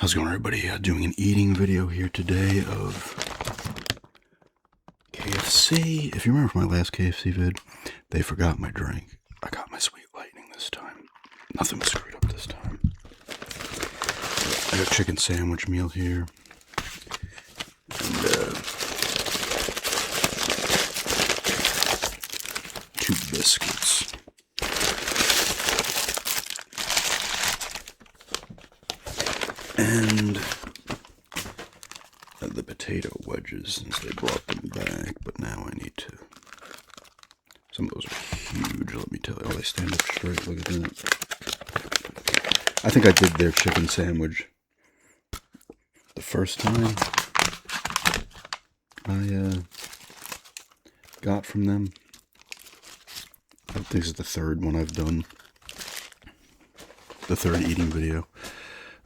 How's it going, everybody? Doing an eating video here today of KFC. If you remember from my last KFC vid, they forgot my drink. I got my Sweet Lightning this time. Nothing was screwed up this time. I got a chicken sandwich meal here. And, 2 biscuits. And the potato wedges, since they brought them back, but now I need to. Some of those are huge, let me tell you. Oh, they stand up straight, look at that. I think I did their chicken sandwich the first time I got from them. I think this is the third one I've done. The third eating video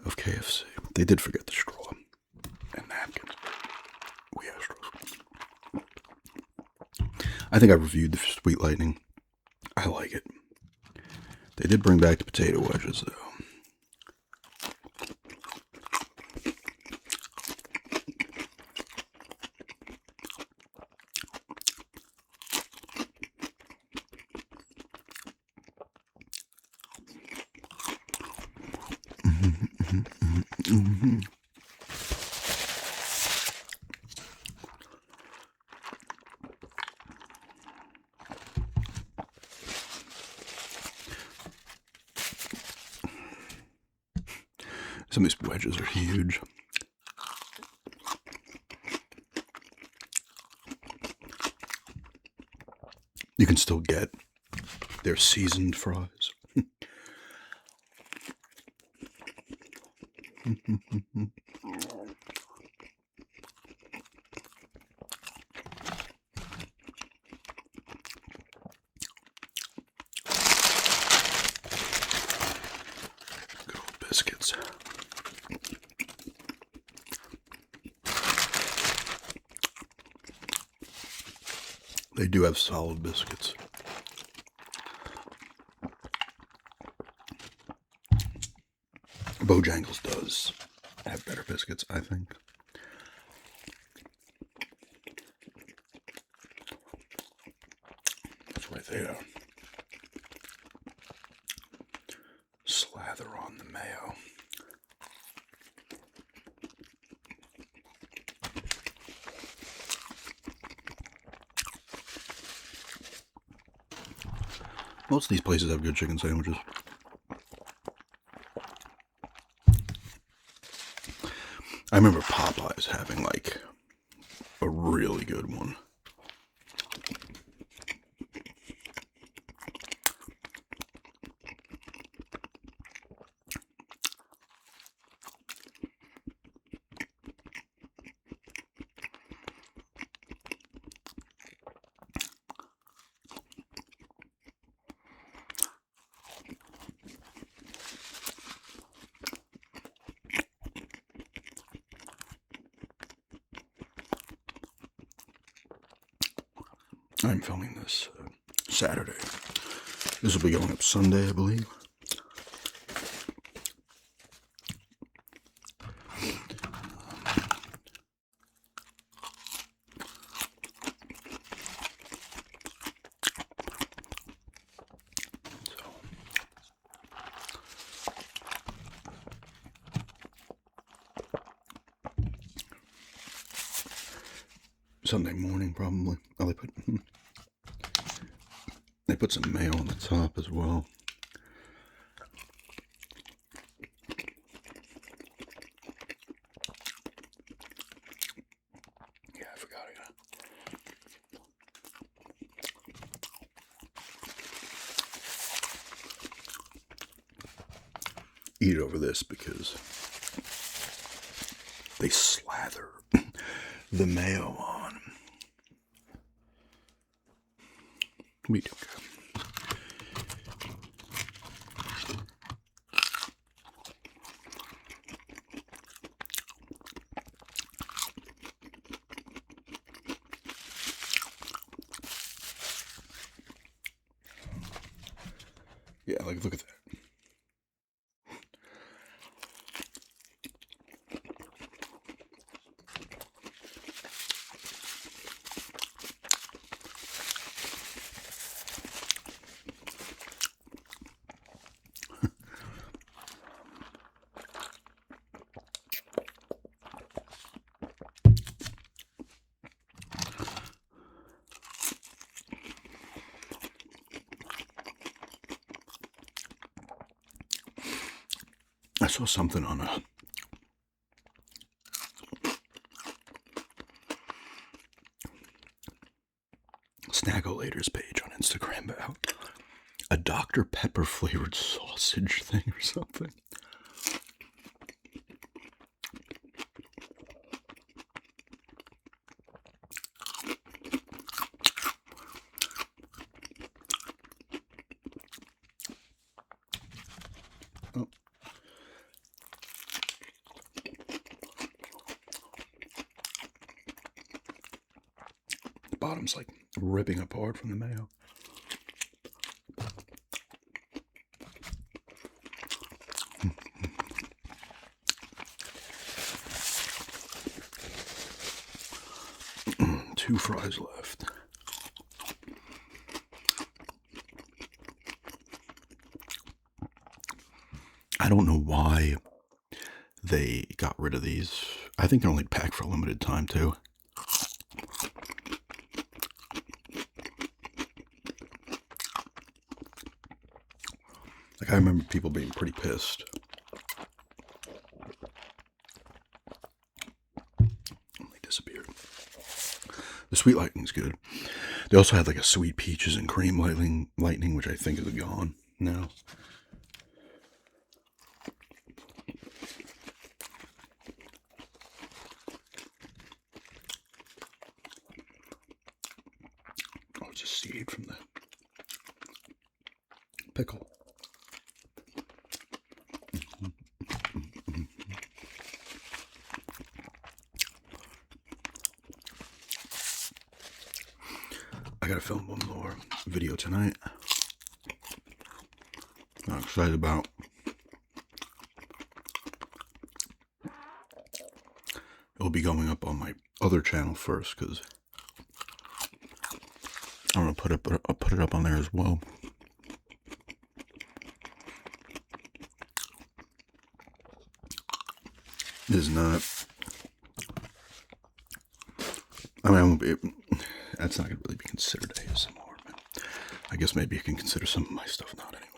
of KFC. They did forget the straw and napkins. We have straws. I think I reviewed the Sweet Lightning. I like it. They did bring back the potato wedges, though. Some of these wedges are huge. You can still get their seasoned fries. Good old biscuits. They do have solid biscuits. Bojangles does have better biscuits, I think. That's right there. Slather on the mayo. Most of these places have good chicken sandwiches. I remember Popeyes having like a really good one. I'm filming this Saturday. This will be going up Sunday, I believe. Sunday morning, probably. Oh, they put some mayo on the top as well. Yeah, I forgot I got. Eat over this because they slather the mayo on. We do good. Yeah, like, look at that. I saw something on a Snackolator's page on Instagram about a Dr. Pepper flavored sausage thing or something. Oh. The bottom's like ripping apart from the mayo. Two fries left. I don't know why they got rid of these. I think they're only packed for a limited time too. Like, I remember people being pretty pissed. They disappeared. The sweet lightning's good. They also had like a sweet peaches and cream lightning, which I think is gone now. Oh, it's a seed from the pickle. I gotta film one more video tonight. I'm excited about. It'll be going up on my other channel first because I'm gonna put it up on there as well. It is not. I mean, I won't be. That's not gonna really be considered ASMR. But I guess maybe you can consider some of my stuff not anyway.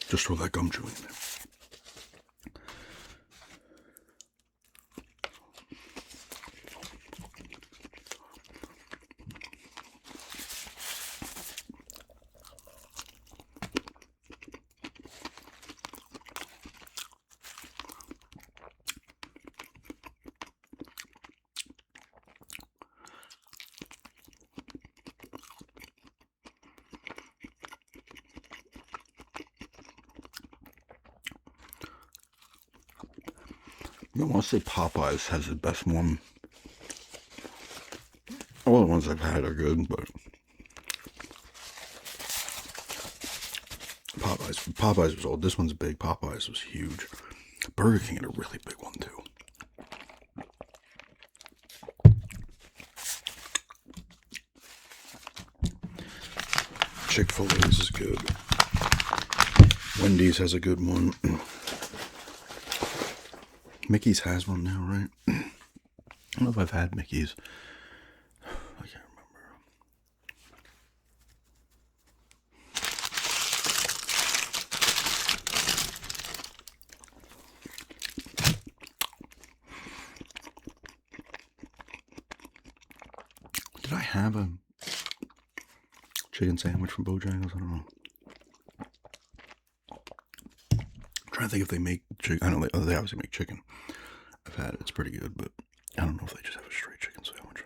Just throw that gum chewing in there. I want to say Popeyes has the best one. All the ones I've had are good, but Popeyes was old. This one's big. Popeyes was huge. Burger King had a really big one too. Chick-fil-A's is good. Wendy's has a good one. Mickey's has one now, right? I don't know if I've had Mickey's. I can't remember. Did I have a chicken sandwich from Bojangles? I don't know. I'm trying to think if they make chicken. I know they obviously make chicken. I've had it. It's pretty good, but I don't know if they just have a straight chicken sandwich.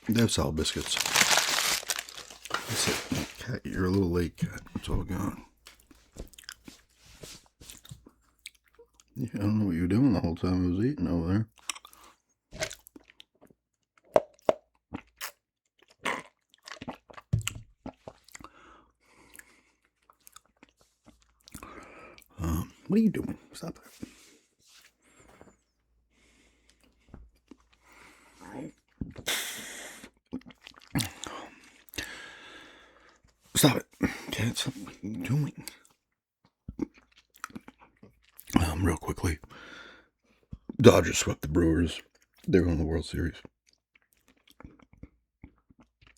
They have solid biscuits. That's it. Cat, you're a little late, Cat. It's all gone. Yeah, I don't know what you were doing the whole time I was eating over there. What are you doing? Stop that. Stop it. Can't stop what are you doing. Real quickly. Dodgers swept the Brewers. They're going to the World Series.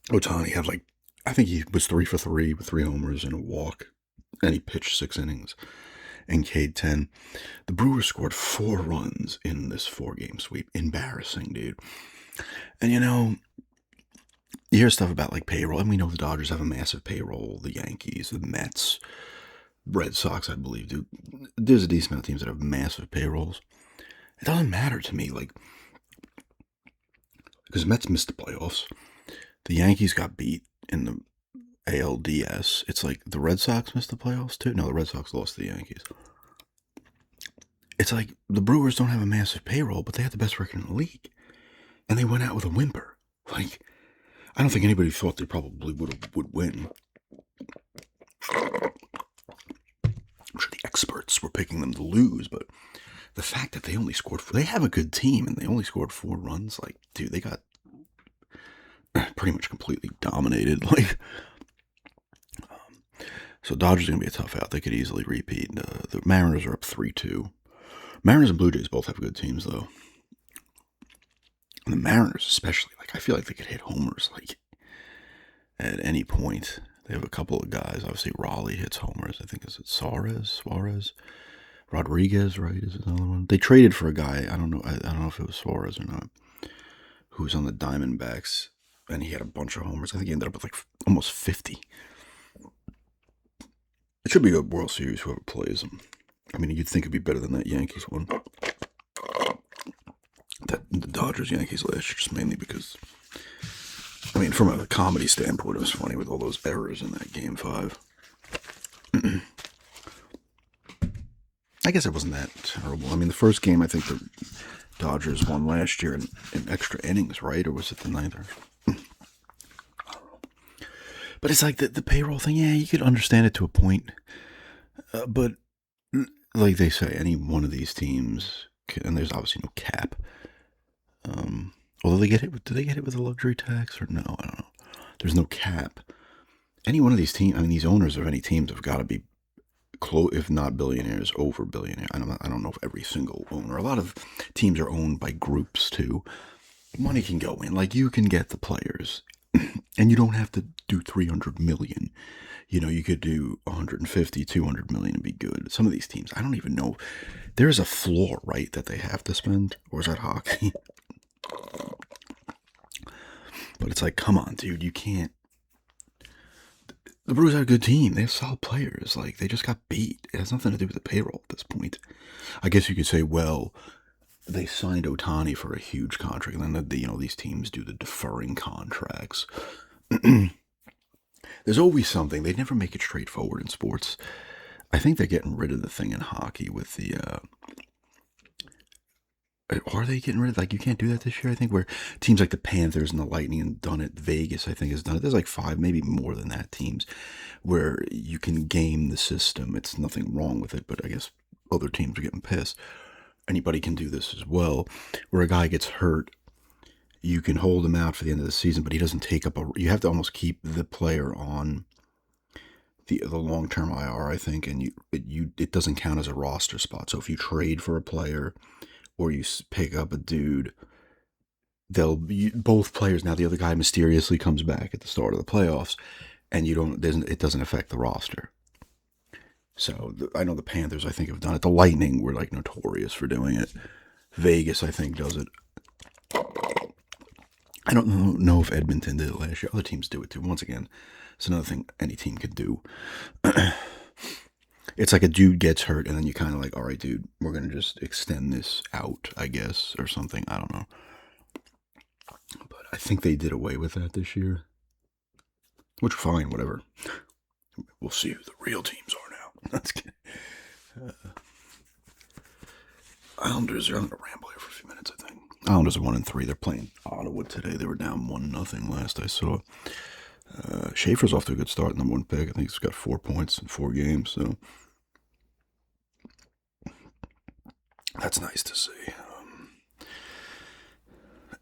Ohtani had I think he was 3 for 3 with 3 homers and a walk. And he pitched 6 innings and K'd 10. The Brewers scored 4 runs in this 4-game sweep. Embarrassing, dude. And you hear stuff about payroll, and we know the Dodgers have a massive payroll. The Yankees, the Mets, Red Sox, I believe, dude. There's a decent amount of teams that have massive payrolls. It doesn't matter to me, because the Mets missed the playoffs. The Yankees got beat in the ALDS. It's the Red Sox missed the playoffs too. No, the Red Sox lost to the Yankees. It's the Brewers don't have a massive payroll, but they had the best record in the league, and they went out with a whimper. I don't think anybody thought they probably would win. I'm sure the experts were picking them to lose, but the fact that they only scored, they have a good team, and they only scored 4 runs. Dude, they got pretty much completely dominated. So Dodgers are going to be a tough out. They could easily repeat. The Mariners are up 3-2. Mariners and Blue Jays both have good teams, though. And the Mariners especially, I feel like they could hit homers, at any point. They have a couple of guys. Obviously, Raleigh hits homers. I think, is it Suarez? Rodriguez, right, is another one. They traded for a guy, I don't know if it was Suarez or not, who was on the Diamondbacks, and he had a bunch of homers. I think he ended up with almost 50. It should be a World Series, whoever plays them. I mean, you'd think it'd be better than that Yankees one. The Dodgers-Yankees last year, just mainly because, from a comedy standpoint, it was funny with all those errors in that Game 5. I guess it wasn't that terrible. The first game, I think the Dodgers won last year in extra innings, right? Or was it the ninth? I don't know. But it's the payroll thing, yeah, you could understand it to a point. But like they say, any one of these teams, and there's obviously no cap. Although they get hit, do they get hit with a luxury tax or no? I don't know. There's no cap. Any one of these teams, these owners of any teams have got to be close, if not billionaires, over billionaire. I don't know if every single owner. A lot of teams are owned by groups too. Money can go in. You can get the players, and you don't have to do 300 million. You could do 150, 200 million and be good. Some of these teams, I don't even know. There's a floor, right, that they have to spend, or is that hockey? But it's come on, dude, you can't. The Brewers are a good team. They have solid players. They just got beat. It has nothing to do with the payroll at this point. I guess you could say, well, they signed Ohtani for a huge contract, and then these teams do the deferring contracts. There's always something. They never make it straightforward in sports. I think they're getting rid of the thing in hockey with the. Are they getting rid of you can't do that this year? I think where teams like the Panthers and the Lightning and done it. Vegas, I think, has done it. There's 5, maybe more than that, teams where you can game the system. It's nothing wrong with it, but I guess other teams are getting pissed. Anybody can do this as well, where a guy gets hurt. You can hold him out for the end of the season, but he doesn't take up you have to almost keep the player on the long-term IR, I think, and it doesn't count as a roster spot. So if you trade for a player or you pick up a dude, both players, now the other guy mysteriously comes back at the start of the playoffs, and it doesn't affect the roster. So I know the Panthers, I think, have done it. The Lightning were notorious for doing it. Vegas, I think, does it. I don't know if Edmonton did it last year. Other teams do it too. Once again, it's another thing any team could do. It's a dude gets hurt, and then you kind of all right, dude, we're going to just extend this out, I guess, or something. I don't know. But I think they did away with that this year. Which, fine, whatever. We'll see who the real teams are now. That's good. Islanders are going to ramble here for a few minutes, I think. Islanders are 1-3. They're playing Ottawa today. They were down 1-0 last I saw. Schaefer's off to a good start, number one pick. I think he's got 4 points in 4 games, so that's nice to see.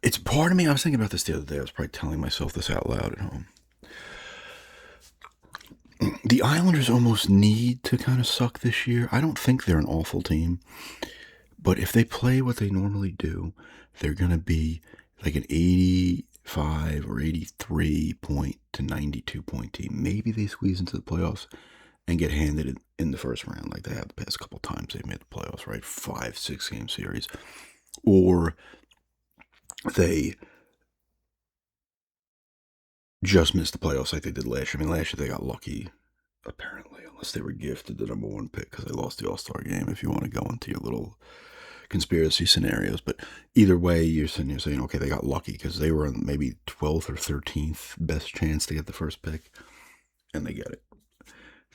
It's part of me, I was thinking about this the other day. I was probably telling myself this out loud at home. The Islanders almost need to kind of suck this year. I don't think they're an awful team, but if they play what they normally do, they're going to be like an 85 or 83 point to 92 point team. Maybe they squeeze into the playoffs and get handed it in the first round like they have the past couple times they've made the playoffs, right? 5-6 game series. Or they just missed the playoffs like they did last year. I mean, last year they got lucky, apparently, unless they were gifted the number one pick because they lost the All-Star game, if you want to go into your little conspiracy scenarios. But either way, you're sitting here saying, okay, they got lucky because they were on maybe 12th or 13th best chance to get the first pick, and they get it.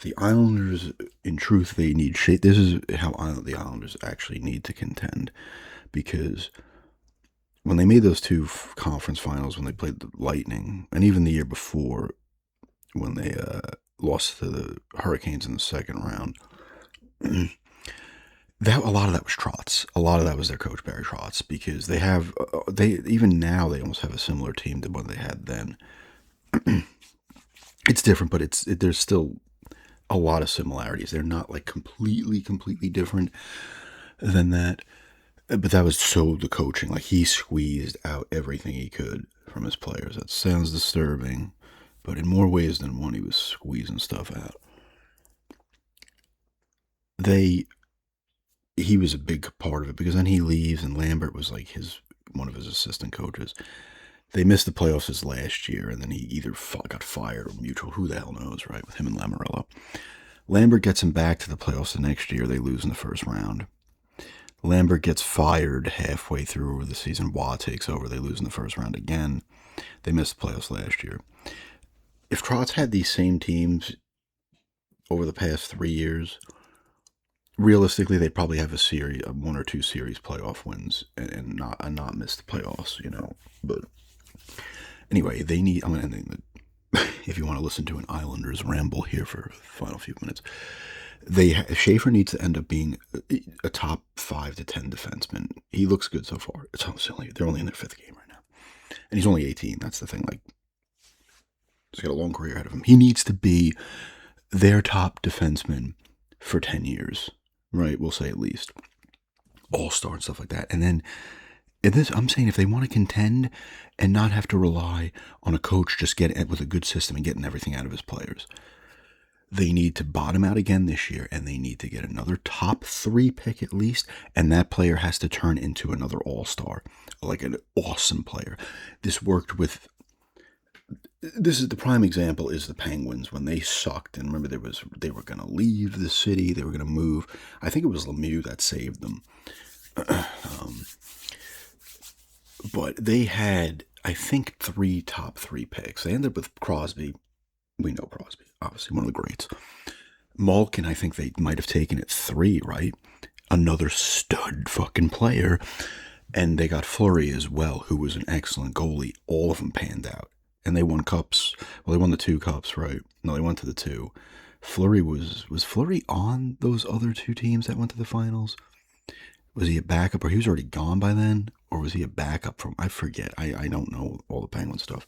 The Islanders, in truth, they need shape. This is how the Islanders actually need to contend, because when they made those 2 conference finals, when they played the Lightning, and even the year before, when they lost to the Hurricanes in the second round, a lot of that was Trotz. A lot of that was their coach, Barry Trotz, because they have, even now, they almost have a similar team to what they had then. It's different, but there's still a lot of similarities. They're not like completely different than that. But that was so the coaching. Like, he squeezed out everything he could from his players. That sounds disturbing, but in more ways than one, he was squeezing stuff out. He was a big part of it, because then he leaves, and Lambert was like one of his assistant coaches. They missed the playoffs his last year, and then he either got fired or mutual. Who the hell knows, right? With him and Lamoriello. Lambert gets him back to the playoffs the next year. They lose in the first round. Lambert gets fired halfway through the season. Waugh takes over. They lose in the first round again. They missed the playoffs last year. If Trotz had these same teams over the past 3 years, realistically, they'd probably have a series, 1 or 2 series playoff wins, and not miss the playoffs, But anyway, they need. I'm going to end if you want to listen to an Islanders ramble here for the final few minutes. Schaefer needs to end up being a top 5 to 10 defenseman. He looks good so far. They're only in their 5th game right now, and he's only 18. That's the thing. Like, he's got a long career ahead of him. He needs to be their top defenseman for 10 years, right? We'll say at least all-star and stuff like that. And then I'm saying if they want to contend and not have to rely on a coach just getting it with a good system and getting everything out of his players, they need to bottom out again this year, and they need to get another top 3 pick at least, and that player has to turn into another all-star, like an awesome player. This is the prime example is the Penguins when they sucked, and remember they were going to leave the city, they were going to move. I think it was Lemieux that saved them. But they had, I think, 3 top 3 picks. They ended up with Crosby. We know Crosby, obviously one of the greats. Malkin, I think they might have taken at 3, right? Another stud fucking player. And they got Fleury as well, who was an excellent goalie. All of them panned out. And they won cups. Well, they won the 2 cups, right? No, they went to the 2. Fleury was Fleury on those other 2 teams that went to the finals? Was he a backup, or he was already gone by then? Or was he a backup from, I forget. I don't know all the Penguin stuff.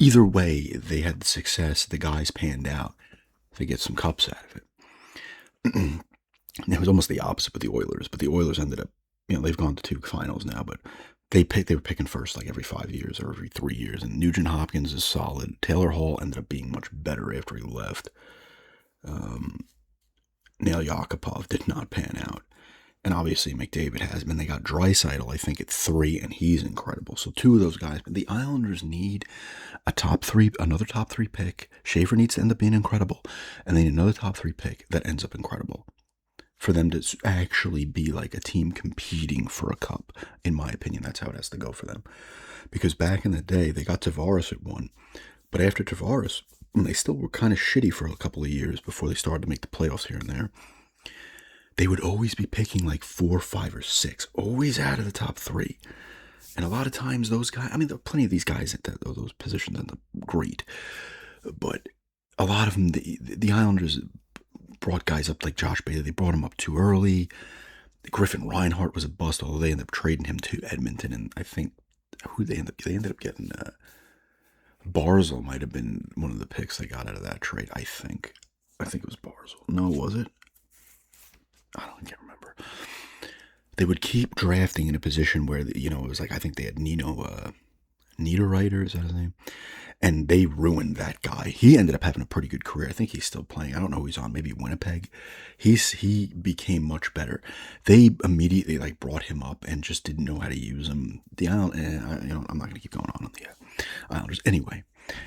Either way, they had the success. The guys panned out. They get some cups out of it. It was almost the opposite with the Oilers, but the Oilers ended up, they've gone to 2 finals now, but they were picking first like every 5 years or every 3 years, and Nugent Hopkins is solid. Taylor Hall ended up being much better after he left. Nail Yakupov did not pan out. And obviously McDavid has been. They got Draisaitl, I think, at 3, and he's incredible. So 2 of those guys. But the Islanders need another top 3 pick. Schaefer needs to end up being incredible. And they need another top 3 pick that ends up incredible. For them to actually be like a team competing for a cup. In my opinion, that's how it has to go for them. Because back in the day, they got Tavares at 1. But after Tavares, they still were kind of shitty for a couple of years before they started to make the playoffs here and there. they would always be picking like 4, 5, or 6, always out of the top 3. And a lot of times those guys, I mean, there are plenty of these guys at those positions end up great, but a lot of them, the Islanders brought guys up like Josh Bailey. They brought him up too early. Griffin Reinhart was a bust, although they ended up trading him to Edmonton, and I think they ended up getting Barzal might have been one of the picks they got out of that trade. I think it was Barzal. No, was it? I can't remember. They would keep drafting in a position where, it was like, I think they had Nino Niederreiter, is that his name? And they ruined that guy. He ended up having a pretty good career. I think he's still playing. I don't know who he's on. Maybe Winnipeg. He became much better. They immediately brought him up and just didn't know how to use him. The Island, I'm not going to keep going on the Islanders. Anyway,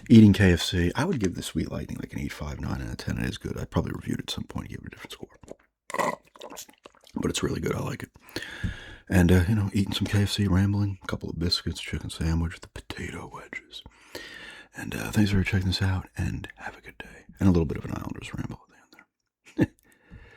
eating KFC, I would give the Sweet Lightning like an 8.5, 9 out of 10. It is good. I probably reviewed it at some point and give it a different score. But it's really good. I like it. And, eating some KFC, rambling, a couple of biscuits, chicken sandwich, the potato wedges. And thanks for checking this out, and have a good day. And a little bit of an Islanders ramble.